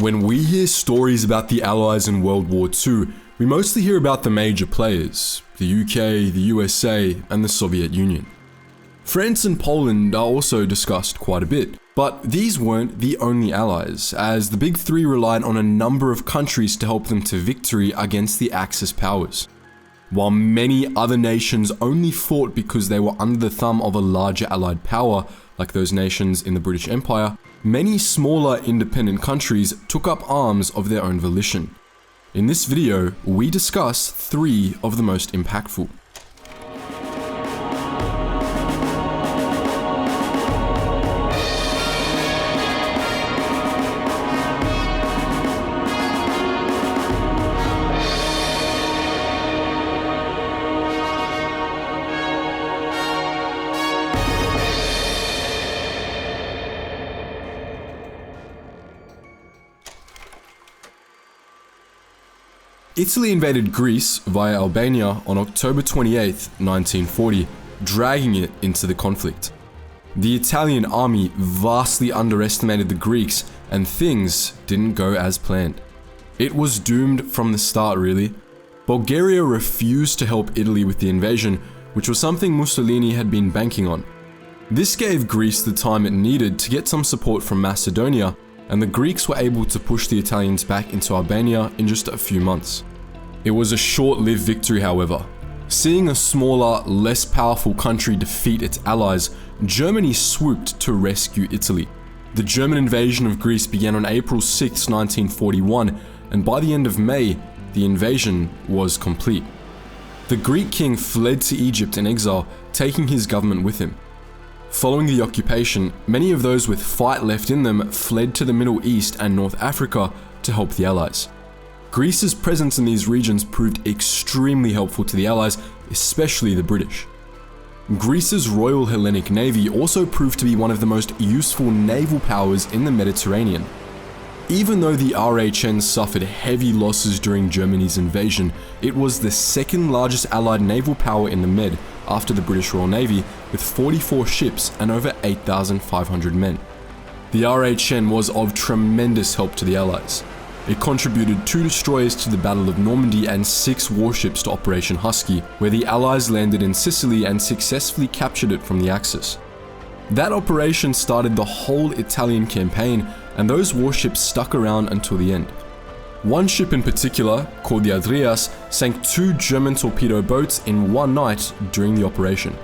When we hear stories about the Allies in World War II, we mostly hear about the major players, the UK, the USA, and the Soviet Union. France and Poland are also discussed quite a bit, but these weren't the only allies, as the Big Three relied on a number of countries to help them to victory against the Axis powers. While many other nations only fought because they were under the thumb of a larger allied power, like those nations in the British Empire, many smaller independent countries took up arms of their own volition. In this video, we discuss 3 of the most impactful. Italy invaded Greece via Albania on October 28, 1940, dragging it into the conflict. The Italian army vastly underestimated the Greeks, and things didn't go as planned. It was doomed from the start, really. Bulgaria refused to help Italy with the invasion, which was something Mussolini had been banking on. This gave Greece the time it needed to get some support from Macedonia, and the Greeks were able to push the Italians back into Albania in just a few months. It was a short-lived victory, however. Seeing a smaller, less powerful country defeat its allies, Germany swooped to rescue Italy. The German invasion of Greece began on April 6, 1941, and by the end of May, the invasion was complete. The Greek king fled to Egypt in exile, taking his government with him. Following the occupation, many of those with fight left in them fled to the Middle East and North Africa to help the Allies. Greece's presence in these regions proved extremely helpful to the Allies, especially the British. Greece's Royal Hellenic Navy also proved to be one of the most useful naval powers in the Mediterranean. Even though the RHN suffered heavy losses during Germany's invasion, it was the second largest Allied naval power in the Med after the British Royal Navy, with 44 ships and over 8,500 men. The RHN was of tremendous help to the Allies. It contributed 2 destroyers to the Battle of Normandy and 6 warships to Operation Husky, where the Allies landed in Sicily and successfully captured it from the Axis. That operation started the whole Italian campaign, and those warships stuck around until the end. One ship in particular, called the Adrias, sank 2 German torpedo boats in one night during the operation.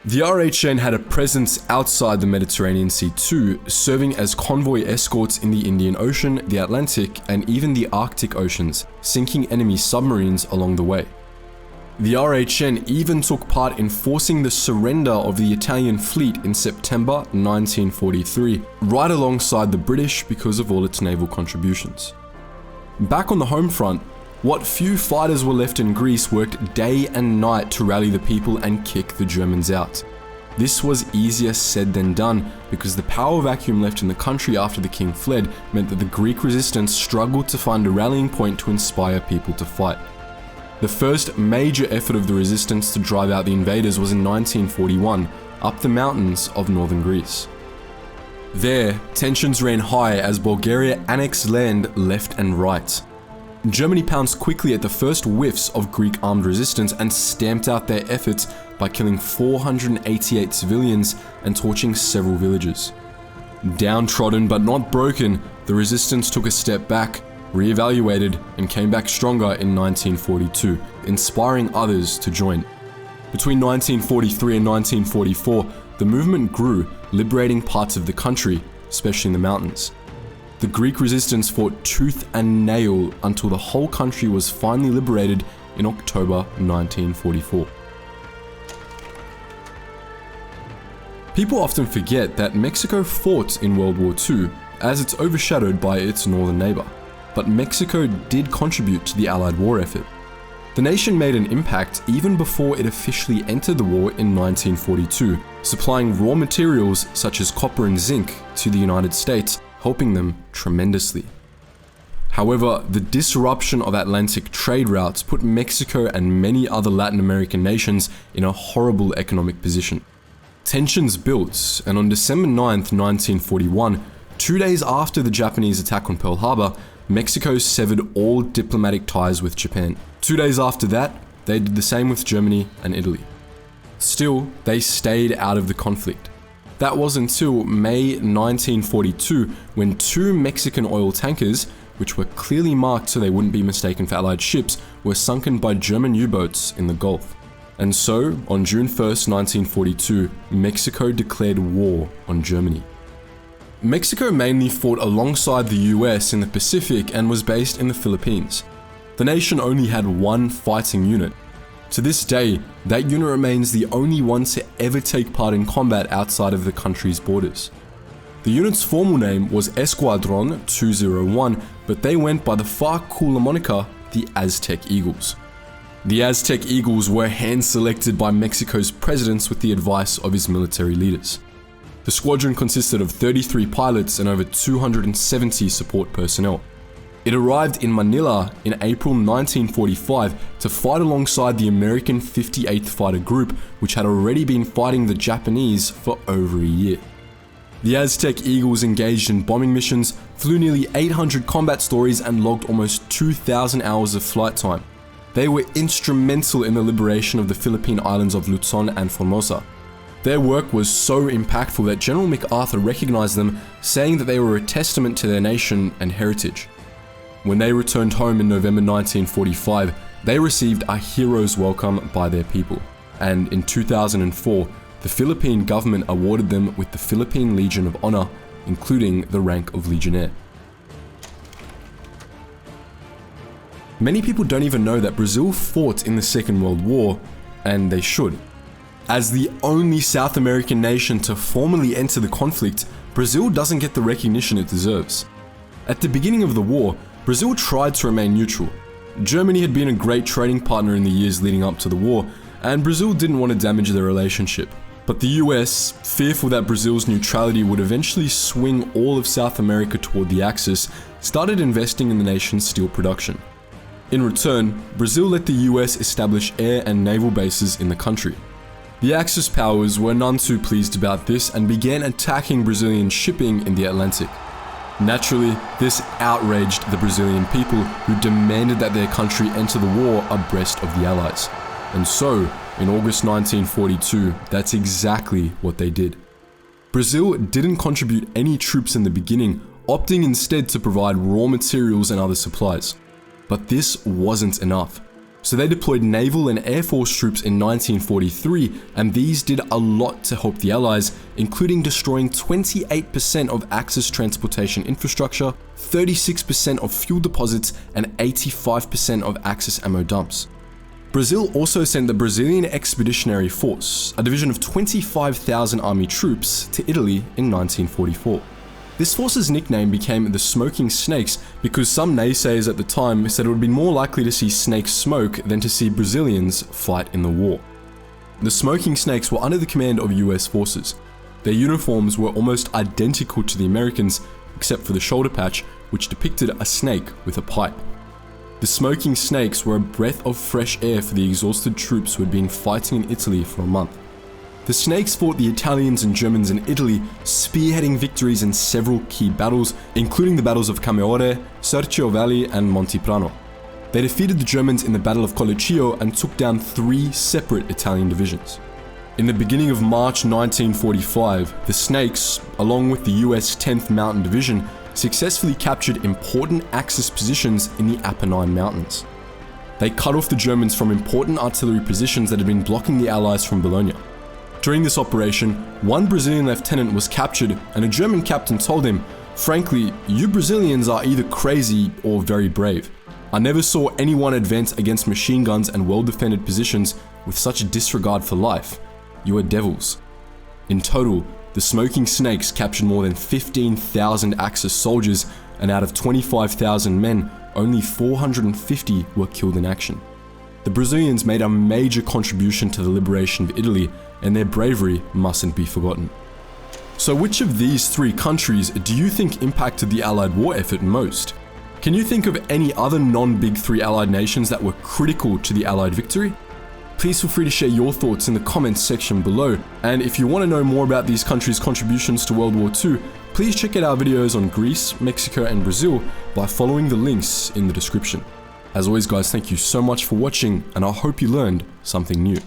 The RHN had a presence outside the Mediterranean Sea too, serving as convoy escorts in the Indian Ocean, the Atlantic, and even the Arctic Oceans, sinking enemy submarines along the way. The RHN even took part in forcing the surrender of the Italian fleet in September 1943, right alongside the British because of all its naval contributions. Back on the home front, what few fighters were left in Greece worked day and night to rally the people and kick the Germans out. This was easier said than done because the power vacuum left in the country after the king fled meant that the Greek resistance struggled to find a rallying point to inspire people to fight. The first major effort of the resistance to drive out the invaders was in 1941, up the mountains of northern Greece. There, tensions ran high as Bulgaria annexed land left and right. Germany pounced quickly at the first whiffs of Greek armed resistance and stamped out their efforts by killing 488 civilians and torching several villages. Downtrodden but not broken, the resistance took a step back, re-evaluated, and came back stronger in 1942, inspiring others to join. Between 1943 and 1944, the movement grew, liberating parts of the country, especially in the mountains. The Greek resistance fought tooth and nail until the whole country was finally liberated in October 1944. People often forget that Mexico fought in World War II, as it's overshadowed by its northern neighbor. But Mexico did contribute to the Allied war effort. The nation made an impact even before it officially entered the war in 1942, supplying raw materials such as copper and zinc to the United States, helping them tremendously. However, the disruption of Atlantic trade routes put Mexico and many other Latin American nations in a horrible economic position. Tensions built, and on December 9, 1941, 2 days after the Japanese attack on Pearl Harbor, Mexico severed all diplomatic ties with Japan. 2 days after that, they did the same with Germany and Italy. Still, they stayed out of the conflict. That was until May 1942, when 2 Mexican oil tankers, which were clearly marked so they wouldn't be mistaken for Allied ships, were sunken by German U-boats in the Gulf. And so, on June 1st, 1942, Mexico declared war on Germany. Mexico mainly fought alongside the US in the Pacific and was based in the Philippines. The nation only had one fighting unit. To this day, that unit remains the only one to ever take part in combat outside of the country's borders. The unit's formal name was Escuadron 201, but they went by the far cooler moniker, the Aztec Eagles. The Aztec Eagles were hand-selected by Mexico's presidents with the advice of his military leaders. The squadron consisted of 33 pilots and over 270 support personnel. It arrived in Manila in April 1945 to fight alongside the American 58th Fighter Group, which had already been fighting the Japanese for over a year. The Aztec Eagles engaged in bombing missions, flew nearly 800 combat stories, and logged almost 2,000 hours of flight time. They were instrumental in the liberation of the Philippine islands of Luzon and Formosa. Their work was so impactful that General MacArthur recognized them, saying that they were a testament to their nation and heritage. When they returned home in November 1945, they received a hero's welcome by their people, and in 2004, the Philippine government awarded them with the Philippine Legion of Honor, including the rank of Legionnaire. Many people don't even know that Brazil fought in the Second World War, and they should. As the only South American nation to formally enter the conflict, Brazil doesn't get the recognition it deserves. At the beginning of the war, Brazil tried to remain neutral. Germany had been a great trading partner in the years leading up to the war, and Brazil didn't want to damage their relationship. But the US, fearful that Brazil's neutrality would eventually swing all of South America toward the Axis, started investing in the nation's steel production. In return, Brazil let the US establish air and naval bases in the country. The Axis powers were none too pleased about this and began attacking Brazilian shipping in the Atlantic. Naturally, this outraged the Brazilian people, who demanded that their country enter the war abreast of the Allies. And so, in August 1942, that's exactly what they did. Brazil didn't contribute any troops in the beginning, opting instead to provide raw materials and other supplies. But this wasn't enough. So they deployed naval and air force troops in 1943, and these did a lot to help the Allies, including destroying 28% of Axis transportation infrastructure, 36% of fuel deposits, and 85% of Axis ammo dumps. Brazil also sent the Brazilian Expeditionary Force, a division of 25,000 army troops, to Italy in 1944. This force's nickname became the Smoking Snakes because some naysayers at the time said it would be more likely to see snakes smoke than to see Brazilians fight in the war. The Smoking Snakes were under the command of US forces. Their uniforms were almost identical to the Americans, except for the shoulder patch, which depicted a snake with a pipe. The Smoking Snakes were a breath of fresh air for the exhausted troops who had been fighting in Italy for a month. The Snakes fought the Italians and Germans in Italy, spearheading victories in several key battles, including the battles of Camaiore, Serchio Valley, and Monteprano. They defeated the Germans in the Battle of Colleggio and took down 3 separate Italian divisions. In the beginning of March 1945, the Snakes, along with the US 10th Mountain Division, successfully captured important Axis positions in the Apennine Mountains. They cut off the Germans from important artillery positions that had been blocking the Allies from Bologna. During this operation, one Brazilian lieutenant was captured, and a German captain told him, "Frankly, you Brazilians are either crazy or very brave. I never saw anyone advance against machine guns and well-defended positions with such a disregard for life. You are devils." In total, the Smoking Snakes captured more than 15,000 Axis soldiers, and out of 25,000 men, only 450 were killed in action. The Brazilians made a major contribution to the liberation of Italy, and their bravery mustn't be forgotten. So which of these 3 countries do you think impacted the Allied war effort most? Can you think of any other non-Big 3 Allied nations that were critical to the Allied victory? Please feel free to share your thoughts in the comments section below, and if you want to know more about these countries' contributions to World War II, Please check out our videos on Greece, Mexico and Brazil by following the links in the description. As always guys, thank you so much for watching and I hope you learned something new.